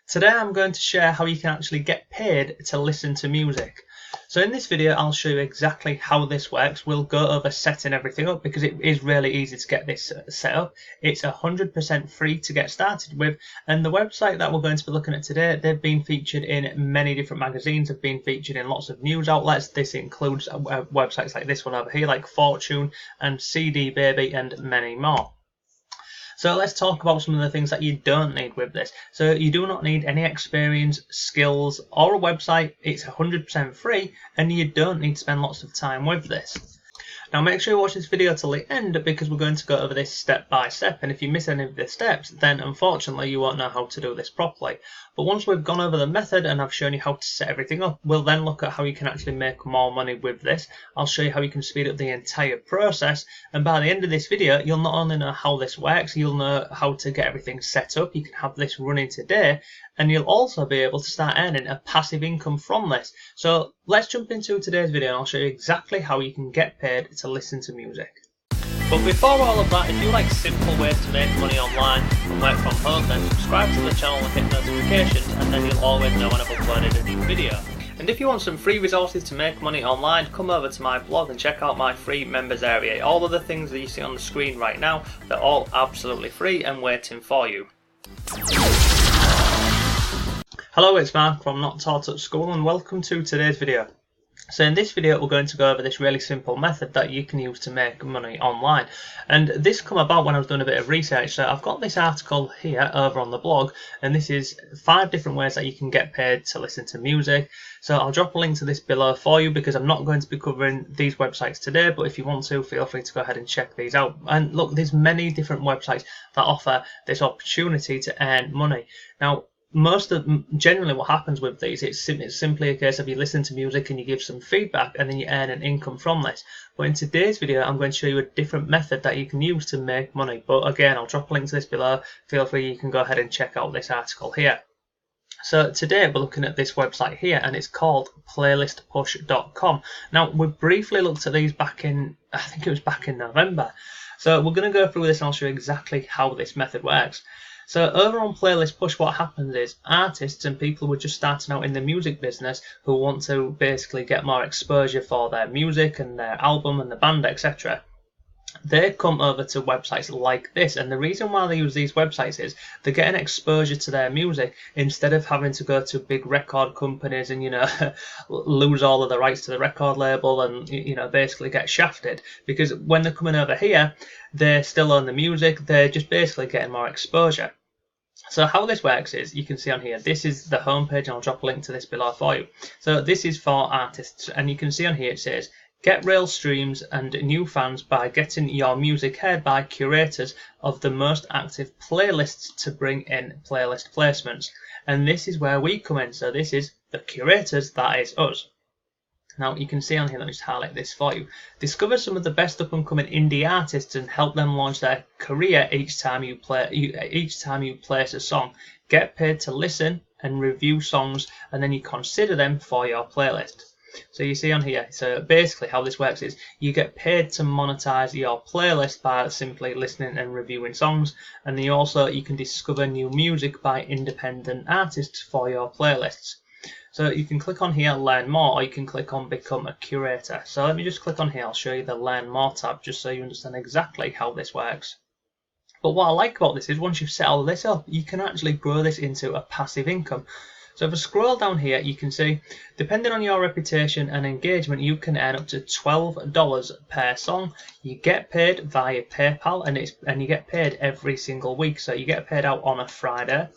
Today I'm going to share how you can actually get paid to listen to music. So in this video I'll show you exactly how this works. We'll go over setting everything up because it is really easy to get this set up. It's 100% free to get started with, and the website that we're going to be looking at today, they've been featured in many different magazines, have been featured in lots of news outlets. This includes websites like this one over here, like Fortune and CD Baby and many more. So let's talk about some of the things that you don't need with this. So you do not need any experience, skills, or a website. It's 100% free, and you don't need to spend lots of time with this. Now make sure you watch this video till the end because we're going to go over this step by step, and if you miss any of the steps then unfortunately you won't know how to do this properly. But once we've gone over the method and I've shown you how to set everything up, we'll then look at how you can actually make more money with this. I'll show you how you can speed up the entire process, and by the end of this video you'll not only know how this works, you'll know how to get everything set up. You can have this running today, and you'll also be able to start earning a passive income from this. So let's jump into today's video and I'll show you exactly how you can get paid to listen to music. But before all of that, if you like simple ways to make money online and work from home, then subscribe to the channel and hit notifications, and then you'll always know when I've uploaded a new video. And if you want some free resources to make money online, come over to my blog and check out my free members area. All of the things that you see on the screen right now, they're all absolutely free and waiting for you. Hello, it's Mark from Not Taught at School, and welcome to today's video. So in this video we're going to go over this really simple method that you can use to make money online, and this come about when I was doing a bit of research. So I've got this article here over on the blog, and this is 5 different ways that you can get paid to listen to music. So I'll drop a link to this below for you because I'm not going to be covering these websites today, but if you want to, feel free to go ahead and check these out. And look, there's many different websites that offer this opportunity to earn money. Now generally what happens with these, it's simply a case of you listen to music and you give some feedback and then you earn an income from this. But in today's video I'm going to show you a different method that you can use to make money. But again, I'll drop a link to this below. Feel free, you can go ahead and check out this article here. So today we're looking at this website here, and it's called playlistpush.com. Now we briefly looked at these back in, I think it was back in November. So we're going to go through this and I'll show you exactly how this method works. So over on Playlist Push, what happens is artists and people who are just starting out in the music business who want to basically get more exposure for their music and their album and the band, etc., they come over to websites like this. And the reason why they use these websites is they're getting exposure to their music instead of having to go to big record companies and, lose all of the rights to the record label and, basically get shafted. Because when they're coming over here, they still own the music, they're just basically getting more exposure. So how this works is, you can see on here, this is the homepage, and I'll drop a link to this below for you. So this is for artists, and you can see on here it says, get real streams and new fans by getting your music heard by curators of the most active playlists to bring in playlist placements. And this is where we come in. So this is the curators, that is us. Now you can see on here, let me just highlight this for you. Discover some of the best up and coming indie artists and help them launch their career each time you place a song. Get paid to listen and review songs, and then you consider them for your playlist. So you see on here, so basically how this works is you get paid to monetize your playlist by simply listening and reviewing songs, and then you can discover new music by independent artists for your playlists. So you can click on here, learn more, or you can click on become a curator. So let me just click on here, I'll show you the learn more tab just so you understand exactly how this works. But what I like about this is once you've set all this up, you can actually grow this into a passive income. So if I scroll down here, you can see, depending on your reputation and engagement, you can earn up to $12 per song. You get paid via PayPal, and you get paid every single week. So you get paid out on a Friday.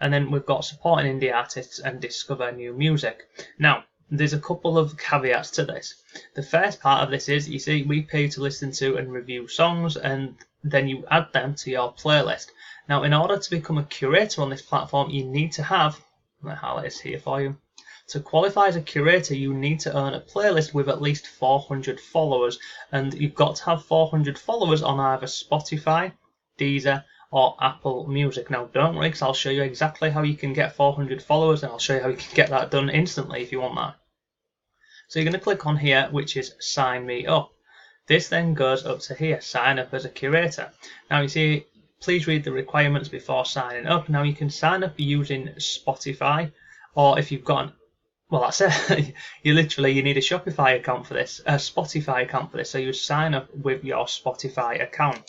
And then we've got supporting indie artists and discover new music. Now, there's a couple of caveats to this. The first part of this is, you see, we pay you to listen to and review songs, and then you add them to your playlist. Now, in order to become a curator on this platform, you need to have, I'm going to highlight this here for you. To qualify as a curator, you need to own a playlist with at least 400 followers, and you've got to have 400 followers on either Spotify, Deezer, or Apple Music. Now don't worry, because I'll show you exactly how you can get 400 followers, and I'll show you how you can get that done instantly if you want that. So you're going to click on here, which is sign me up. This then goes up to here, sign up as a curator. Now you see, please read the requirements before signing up. Now you can sign up using Spotify, or if you've got well, that's it. You need a Shopify account for this, a Spotify account for this. So you sign up with your Spotify account.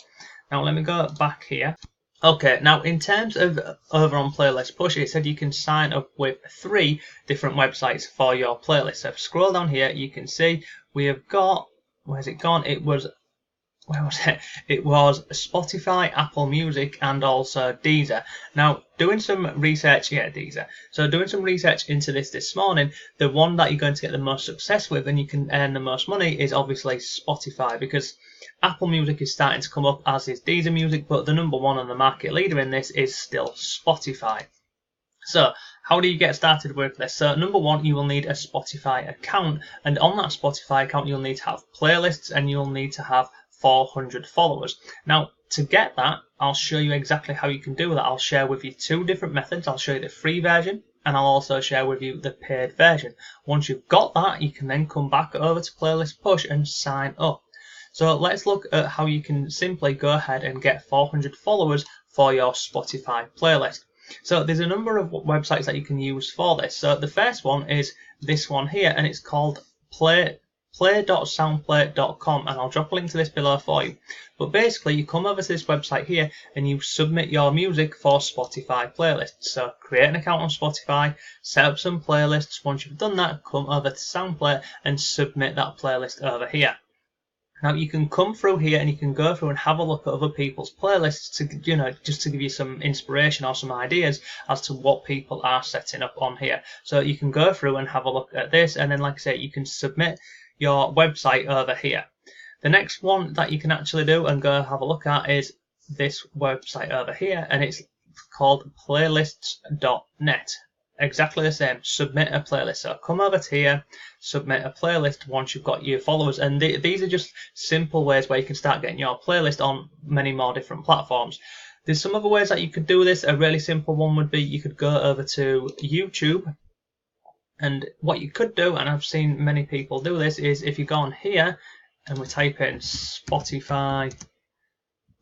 Now let me go back here. Okay, now in terms of over on Playlist Push, it said you can sign up with 3 different websites for your playlist. So if you scroll down here, you can see we have got, where's it gone? Where was it? It was Spotify, Apple Music, and also Deezer. Now, doing some research, Deezer. So doing some research into this morning, the one that you're going to get the most success with and you can earn the most money is obviously Spotify, because Apple Music is starting to come up, as is Deezer Music, but the number one and the market leader in this is still Spotify. So, how do you get started with this? So, number one, you will need a Spotify account, and on that Spotify account, you'll need to have playlists and you'll need to have 400 followers. Now, to get that, I'll show you exactly how you can do that. I'll share with you 2 different methods. I'll show you the free version and I'll also share with you the paid version. Once you've got that, you can then come back over to Playlist Push and sign up. So let's look at how you can simply go ahead and get 400 followers for your Spotify playlist. So there's a number of websites that you can use for this. So the first one is this one here, and it's called play.soundplay.com, and I'll drop a link to this below for you. But basically, you come over to this website here and you submit your music for Spotify playlists. So create an account on Spotify, set up some playlists. Once you've done that, come over to SoundPlay and submit that playlist over here. Now you can come through here and you can go through and have a look at other people's playlists to, just to give you some inspiration or some ideas as to what people are setting up on here. So you can go through and have a look at this, and then, like I say, you can submit your website over here. The next one that you can actually do and go have a look at is this website over here, and it's called playlists.net. Exactly the same. Submit a playlist. So come over to here, submit a playlist once you've got your followers, and these are just simple ways where you can start getting your playlist on many more different platforms. There's some other ways that you could do this. A really simple one would be you could go over to YouTube, and what you could do, and I've seen many people do this, is if you go on here and we type in Spotify.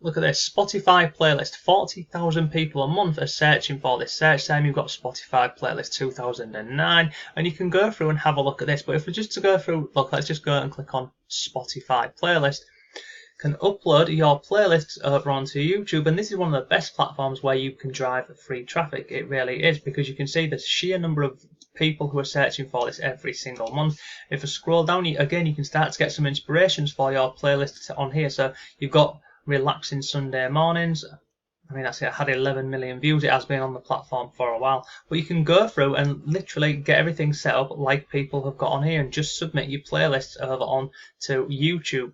Look at this, Spotify playlist. 40,000 people a month are searching for this. Search term, you've got Spotify playlist 2009, and you can go through and have a look at this. But if we just to go through, look, let's just go and click on Spotify playlist. You can upload your playlists over onto YouTube, and this is one of the best platforms where you can drive free traffic. It really is, because you can see the sheer number of people who are searching for this every single month. If I scroll down, again, you can start to get some inspirations for your playlists on here. So you've got relaxing Sunday mornings. I mean, that's it. It had 11 million views. It has been on the platform for a while. But you can go through and literally get everything set up like people have got on here and just submit your playlists over on to YouTube.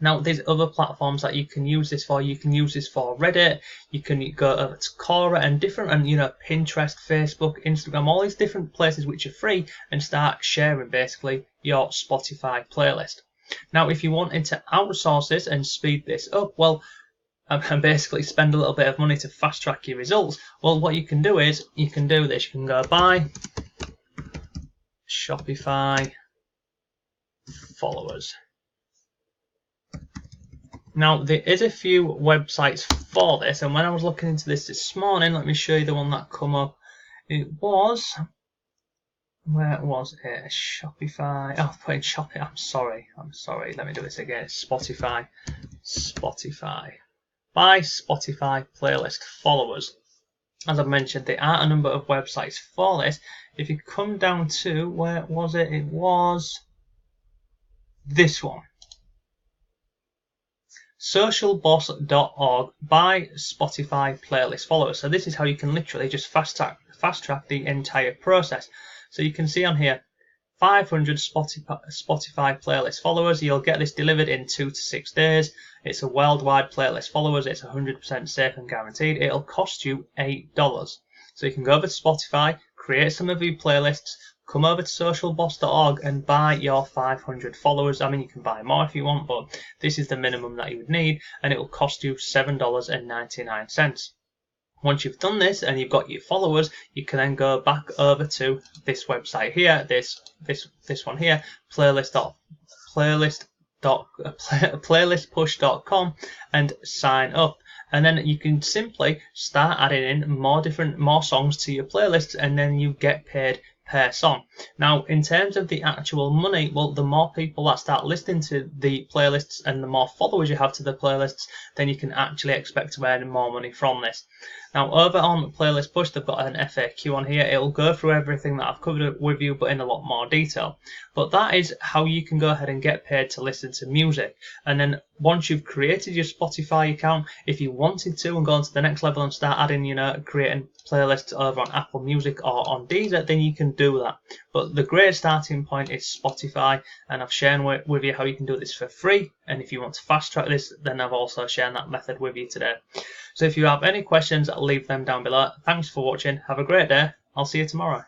Now, there's other platforms that you can use this for. You can use this for Reddit. You can go over to Quora and Pinterest, Facebook, Instagram, all these different places which are free, and start sharing basically your Spotify playlist. Now, if you wanted to outsource this and speed this up, well, and basically spend a little bit of money to fast track your results, well, what you can do is you can do this. You can go buy Shopify followers. Now, there is a few websites for this, and when I was looking into this morning, let me show you the one that come up. It was, where was it? Shopify. Oh, put in Shopify. I'm sorry. Let me do this again. Spotify. Buy Spotify playlist followers. As I mentioned, there are a number of websites for this. If you come down to, where was it? It was this one. socialboss.org by Spotify playlist followers. So this is how you can literally just fast track the entire process. So you can see on here 500 Spotify playlist followers. You'll get this delivered in 2 to 6 days. It's a worldwide playlist followers. It's 100% safe and guaranteed. It'll cost you $8. So you can go over to Spotify, create some of your playlists, come over to socialboss.org and buy your 500 followers. I mean, you can buy more if you want, but this is the minimum that you would need, and it will cost you $7.99. Once you've done this and you've got your followers, you can then go back over to this website here, this one here, playlistpush.com, and sign up. and then you can simply start adding in more songs to your playlist, and then you get paid per song. Now, in terms of the actual money, well, the more people that start listening to the playlists and the more followers you have to the playlists, then you can actually expect to earn more money from this. Now, over on Playlist Push, they've got an FAQ on here. It'll go through everything that I've covered with you, but in a lot more detail. But that is how you can go ahead and get paid to listen to music. And then once you've created your Spotify account, if you wanted to and go on to the next level and start adding, creating playlists over on Apple Music or on Deezer, then you can do that. But the great starting point is Spotify, and I've shared with you how you can do this for free. And if you want to fast track this, then I've also shared that method with you today. So if you have any questions, leave them down below. Thanks for watching. Have a great day. I'll see you tomorrow.